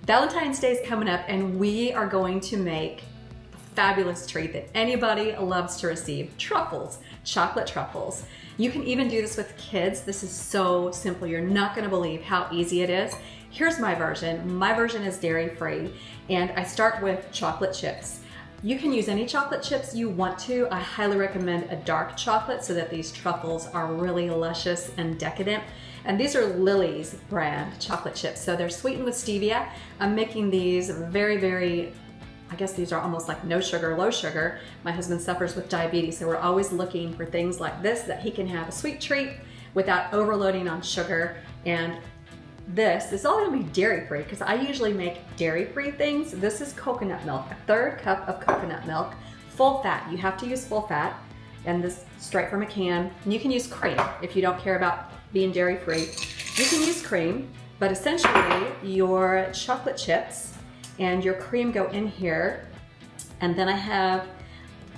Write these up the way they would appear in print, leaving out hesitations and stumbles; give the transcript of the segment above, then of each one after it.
Valentine's Day is coming up and we are going to make a fabulous treat that anybody loves to receive. Truffles, chocolate truffles. You can even do this with kids. This is so simple. You're not gonna believe how easy it is. Here's my version. My version is dairy-free and I start with chocolate chips. You can use any chocolate chips you want to. I highly recommend a dark chocolate so that these truffles are really luscious and decadent. And these are Lily's brand chocolate chips. So they're sweetened with stevia. I'm making these very, I guess these are almost like no sugar, low sugar. My husband suffers with diabetes, so we're always looking for things like this that he can have a sweet treat without overloading on sugar. And this is all gonna be dairy-free because I usually make dairy-free things. This is coconut milk, a 1/3 cup of coconut milk, full fat. You have to use full fat, and this straight from a can. And you can use cream if you don't care about being dairy-free. You can use cream, but essentially your chocolate chips and your cream go in here. And then I have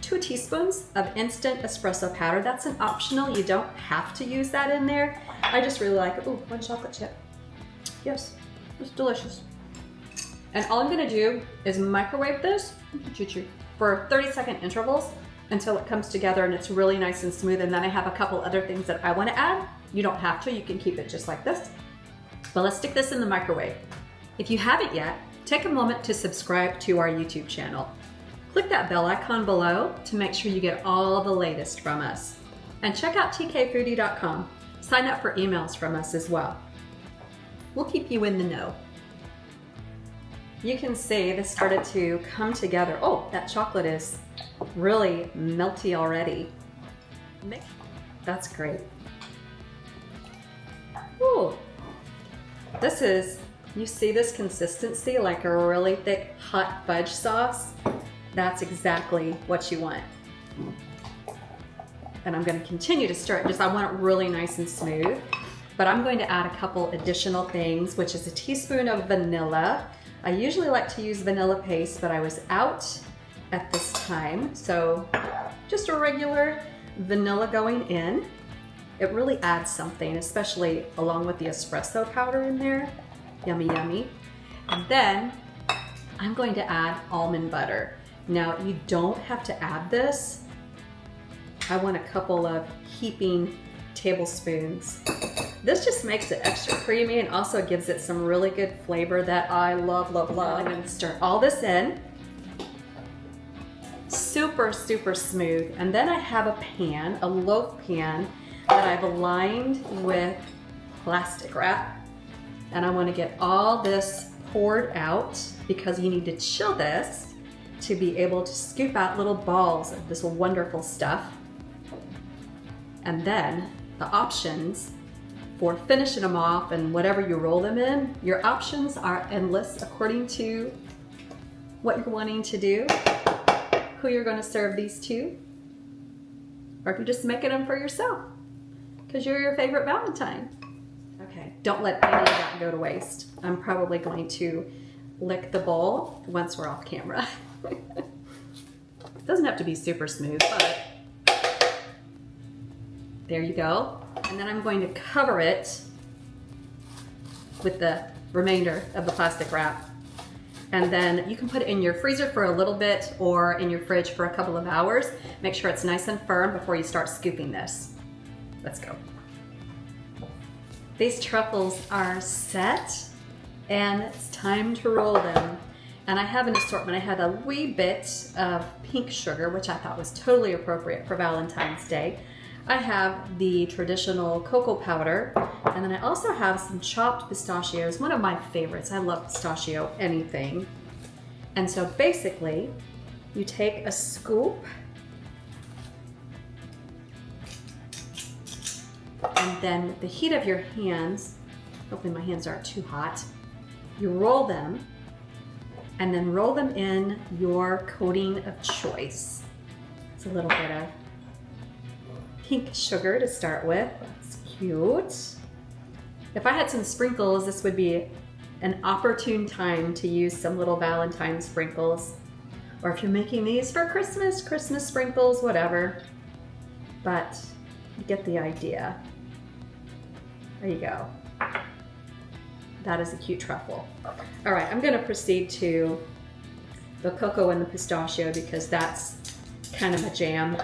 2 teaspoons of instant espresso powder. That's an optional. You don't have to use that in there. I just really like it. Ooh, 1 chocolate chip. Yes, it's delicious. And all I'm gonna do is microwave this for 30-second intervals until it comes together and it's really nice and smooth. And then I have a couple other things that I wanna add. You don't have to, you can keep it just like this. But let's stick this in the microwave. If you haven't yet, take a moment to subscribe to our YouTube channel. Click that bell icon below to make sure you get all the latest from us. And check out tkfoodie.com. Sign up for emails from us as well. We'll keep you in the know. You can see this started to come together. Oh, that chocolate is really melty already. That's great. Ooh, this is, you see this consistency, like a really thick hot fudge sauce? That's exactly what you want. And I'm gonna continue to stir it, I want it really nice and smooth. But I'm going to add a couple additional things, which is a teaspoon of vanilla. I usually like to use vanilla paste, but I was out at this time. So just a regular vanilla going in. It really adds something, especially along with the espresso powder in there. Yummy, yummy. And then I'm going to add almond butter. Now you don't have to add this. I want a couple of heaping tablespoons. This just makes it extra creamy and also gives it some really good flavor that I love. I'm gonna stir all this in. Super smooth. And then I have a pan, a loaf pan, that I've lined with plastic wrap. And I wanna get all this poured out because you need to chill this to be able to scoop out little balls of this wonderful stuff. And then the options for finishing them off and whatever you roll them in, your options are endless according to what you're wanting to do, who you're going to serve these to, or if you're just making them for yourself because you're your favorite Valentine. Okay, don't let any of that go to waste. I'm probably going to lick the bowl once we're off camera. It doesn't have to be super smooth, but there you go. And then I'm going to cover it with the remainder of the plastic wrap. And then you can put it in your freezer for a little bit or in your fridge for a couple of hours. Make sure it's nice and firm before you start scooping this. Let's go. These truffles are set and it's time to roll them. And I have an assortment. I had a wee bit of pink sugar, which I thought was totally appropriate for Valentine's Day. I have the traditional cocoa powder, and then I also have some chopped pistachios, one of my favorites. I love pistachio anything. And so basically, you take a scoop, and then with the heat of your hands, hopefully my hands aren't too hot, you roll them, and then roll them in your coating of choice. It's a little bit of pink sugar to start with. That's cute. If I had some sprinkles, this would be an opportune time to use some little Valentine sprinkles. Or if you're making these for Christmas, Christmas sprinkles, whatever. But you get the idea. There you go. That is a cute truffle. All right, I'm gonna proceed to the cocoa and the pistachio because that's kind of a jam.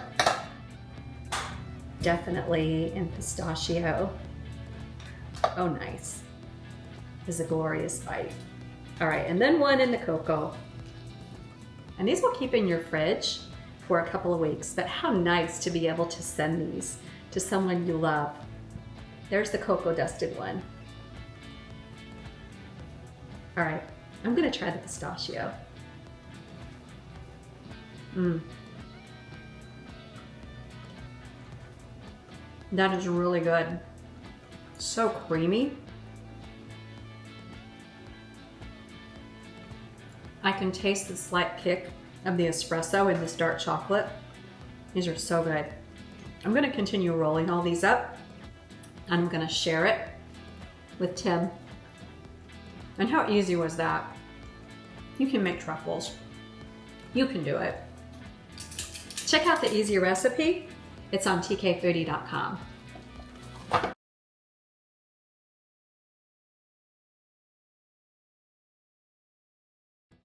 Definitely in pistachio. Oh, nice. This is a glorious bite. All right, and then one in the cocoa. And these will keep in your fridge for a couple of weeks, but how nice to be able to send these to someone you love. There's the cocoa dusted one. All right, I'm gonna try the pistachio. That is really good. So creamy. I can taste the slight kick of the espresso in this dark chocolate. These are so good. I'm gonna continue rolling all these up. I'm gonna share it with Tim. And how easy was that? You can make truffles. You can do it. Check out the easy recipe. It's on tkfoodie.com.